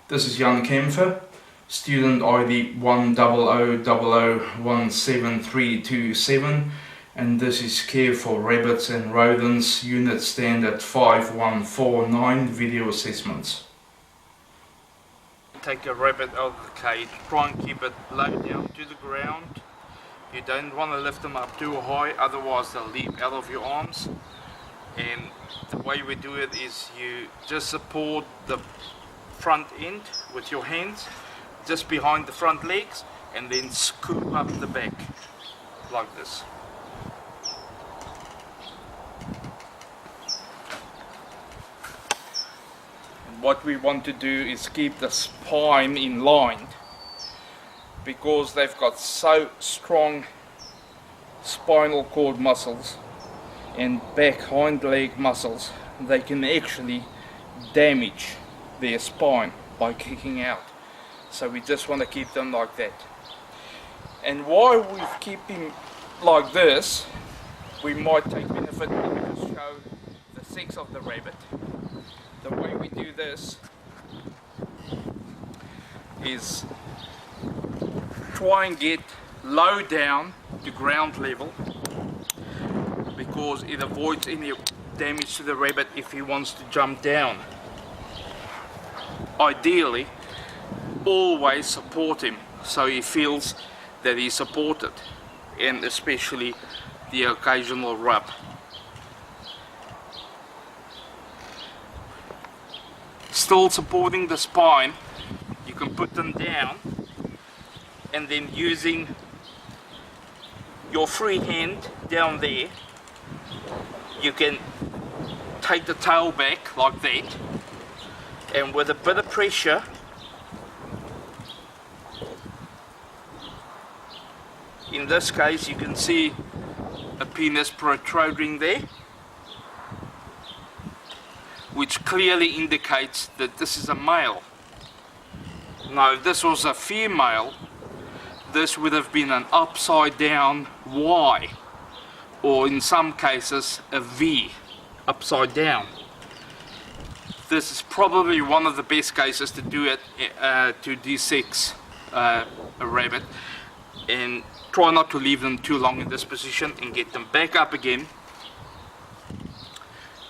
This is Jan Kempfer, student ID 10000173227, and this is Care for Rabbits and Rodents, Unit Standard 5149 Video Assessments. Take a rabbit out of the cage, try and keep it low down to the ground. You don't want to lift them up too high, otherwise they'll leap out of your arms. And the way we do it is you just support the front end with your hands just behind the front legs and then scoop up the back like this. And what we want to do is keep the spine in line, because they've got so strong spinal cord muscles and back hind leg muscles, they can actually damage their spine by kicking out. So we just want to keep them like that. And while we keep him like this, we might take benefit and just show the sex of the rabbit. The way we do this is try and get low down to ground level, because it avoids any damage to the rabbit if he wants to jump down. Ideally, always support him so he feels that he's supported, and especially the occasional rub. Still supporting the spine, you can put them down, and then using your free hand down there, you can take the tail back like that, and with a bit of pressure, in this case you can see a penis protruding there, which clearly indicates that this is a male. Now if this was a female, this would have been an upside down Y, or in some cases a V, upside down. This is probably one of the best cases to do it, to de-sex a rabbit, and try not to leave them too long in this position, and get them back up again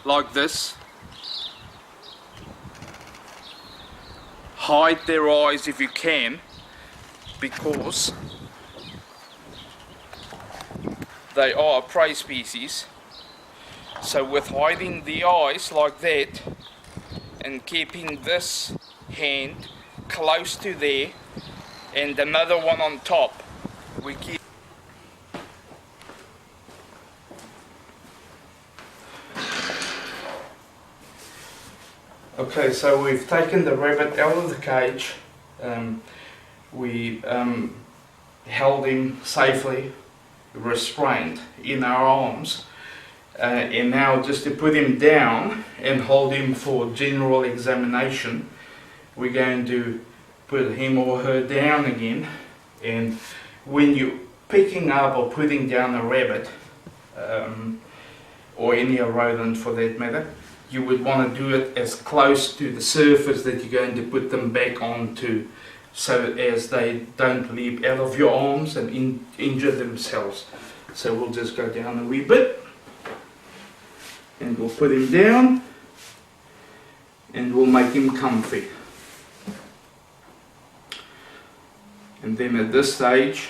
like this. Hide their eyes if you can, because they are a prey species. So with hiding the eyes like that and keeping this hand close to there and another one on top, we keep. Okay, so we've taken the rabbit out of the cage. We held him safely, restrained in our arms, and now just to put him down and hold him for general examination, we're going to put him or her down again. And when you're picking up or putting down a rabbit, or any rodent for that matter, you would want to do it as close to the surface that you're going to put them back onto, so as they don't leap out of your arms and injure themselves. So we'll just go down a wee bit, and we'll put him down, and we'll make him comfy. And then at this stage,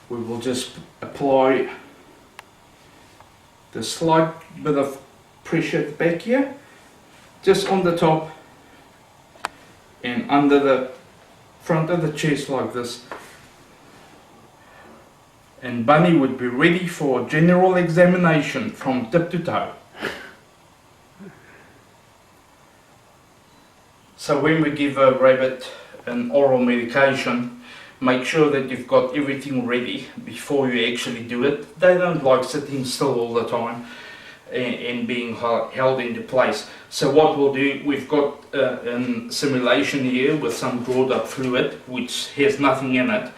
we will just apply the slight bit of pressure at the back here, just on the top and under the front of the chest like this. And Bunny would be ready for general examination from tip to toe. So when we give a rabbit an oral medication, make sure that you've got everything ready before you actually do it. They don't like sitting still all the time and being held into place. So what we'll do, we've got a simulation here with some drawed up fluid which has nothing in it,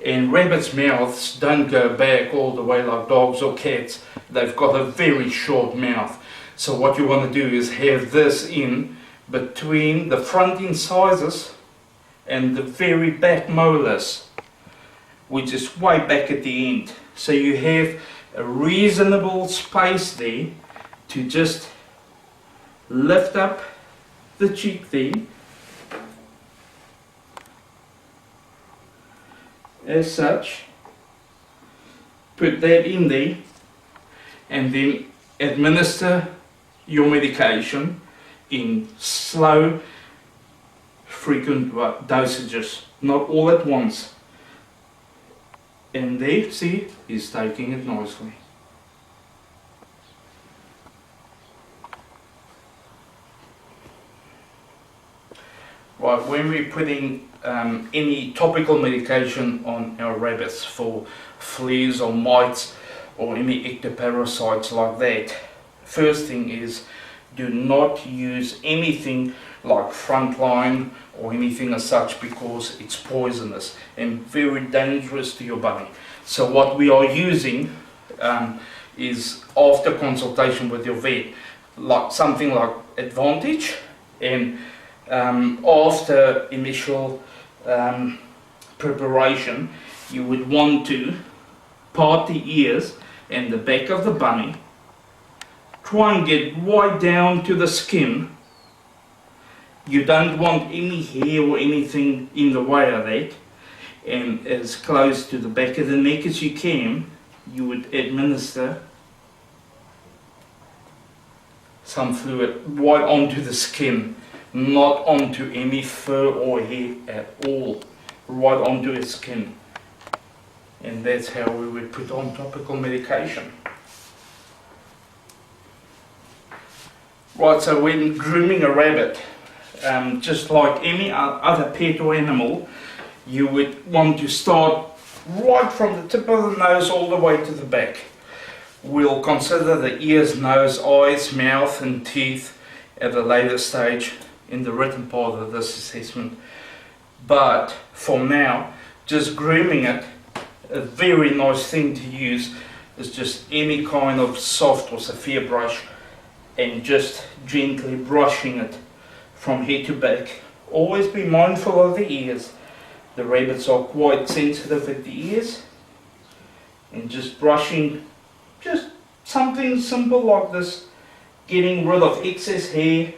and rabbits' mouths don't go back all the way like dogs or cats. They've got a very short mouth. So what you want to do is have this in between the front incisors and the very back molars, which is way back at the end. So you have a reasonable space there to just lift up the cheek there, as such, put that in there, and then administer your medication in slow, frequent dosages, not all at once. And there, see, he's taking it nicely. Right, when we're putting any topical medication on our rabbits for fleas or mites or any ectoparasites like that, first thing is, do not use anything like frontline or anything as such, because it's poisonous and very dangerous to your bunny. So what we are using is, after consultation with your vet, like something like Advantage, and after initial preparation, you would want to part the ears and the back of the bunny, try and get right down to the skin. You don't want any hair or anything in the way of that, and as close to the back of the neck as you can, you would administer some fluid right onto the skin, not onto any fur or hair at all, right onto its skin. And that's how we would put on topical medication. Right, so when grooming a rabbit, just like any other pet or animal, you would want to start right from the tip of the nose all the way to the back. We'll consider the ears, nose, eyes, mouth and teeth at a later stage in the written part of this assessment. But for now, just grooming it, a very nice thing to use is just any kind of soft or sapphire brush, and just gently brushing it from head to back. Always be mindful of the ears. The rabbits are quite sensitive at the ears. And just brushing, just something simple like this, getting rid of excess hair.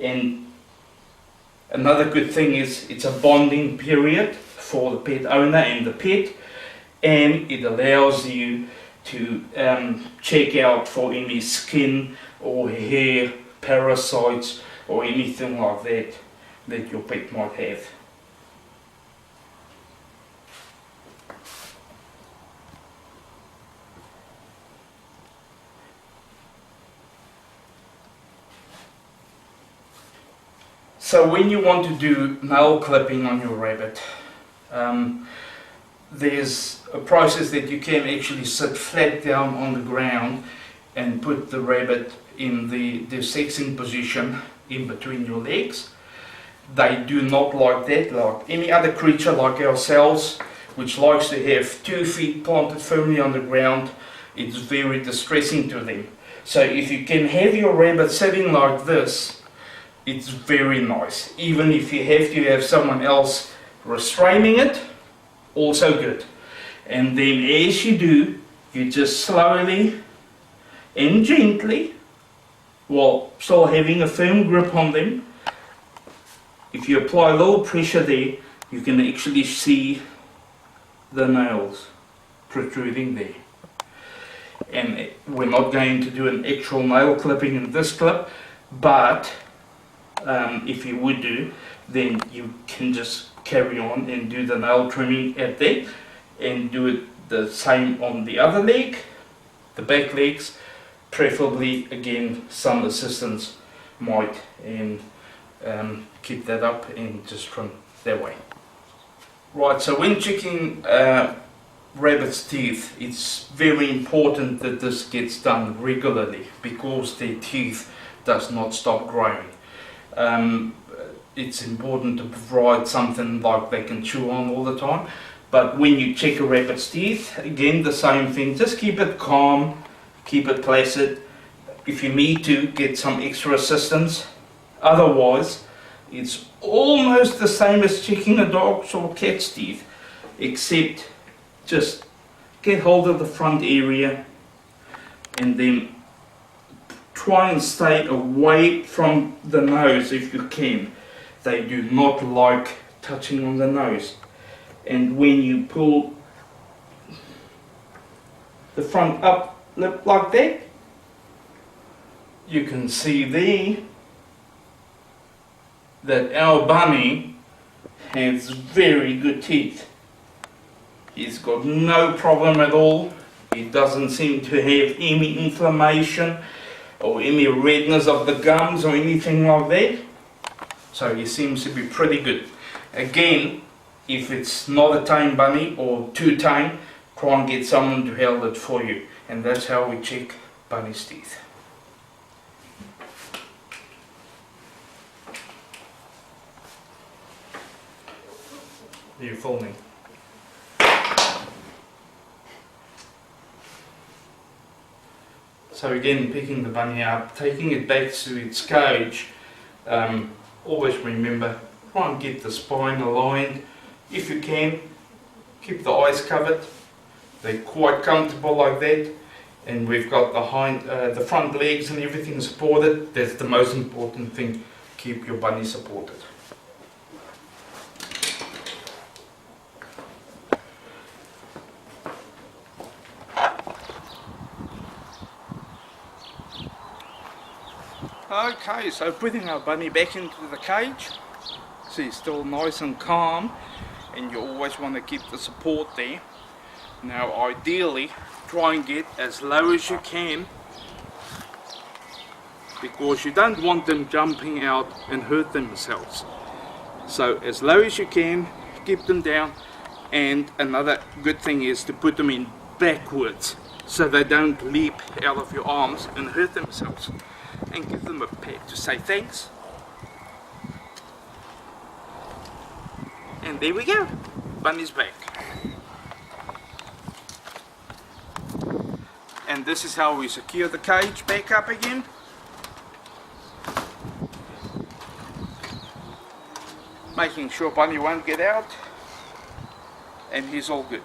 And another good thing is, it's a bonding period for the pet owner and the pet, and it allows you to check out for any skin or hair parasites or anything like that that your pet might have. So when you want to do nail clipping on your rabbit, there's a process that you can actually sit flat down on the ground and put the rabbit in the sexing position in between your legs. They do not like that, like any other creature like ourselves, which likes to have 2 feet planted firmly on the ground. It's very distressing to them. So if you can have your rabbit sitting like this, it's very nice. Even if you have to have someone else restraining it, also good. And then as you do, you just slowly and gently, while still having a firm grip on them, if you apply a little pressure there, you can actually see the nails protruding there. And we're not going to do an actual nail clipping in this clip, but if you would do, then you can just carry on and do the nail trimming at that, and do it the same on the other leg, the back legs. Preferably, again, some assistance might, and keep that up and just trim that way. Right, so when checking rabbits' teeth, it's very important that this gets done regularly, because their teeth does not stop growing. It's important to provide something like they can chew on all the time. But when you check a rabbit's teeth, again the same thing, just keep it calm, keep it placid. If you need to get some extra assistance, Otherwise, it's almost the same as checking a dog's or cat's teeth, except just get hold of the front area and then try and stay away from the nose if you can. They do not like touching on the nose. And when you pull the front up lip like that, you can see there that our bunny has very good teeth. He's got no problem at all. He doesn't seem to have any inflammation or any redness of the gums or anything like that. So he seems to be pretty good. Again, if it's not a tame bunny or too tame, try and get someone to hold it for you. And that's how we check bunny's teeth. Are you filming? So again, picking the bunny up, taking it back to its cage, always remember, try and get the spine aligned. If you can, keep the eyes covered. They're quite comfortable like that. And we've got the front legs and everything supported. That's the most important thing. Keep your bunny supported. Okay, so putting our bunny back into the cage. See, he's still nice and calm, and you always want to keep the support there. Now ideally, try and get as low as you can, because you don't want them jumping out and hurt themselves. So as low as you can, keep them down. And another good thing is to put them in backwards, so they don't leap out of your arms and hurt themselves. And give them a pat to say thanks. And there we go, bunny's back. And this is how we secure the cage back up again. Making sure bunny won't get out, and he's all good.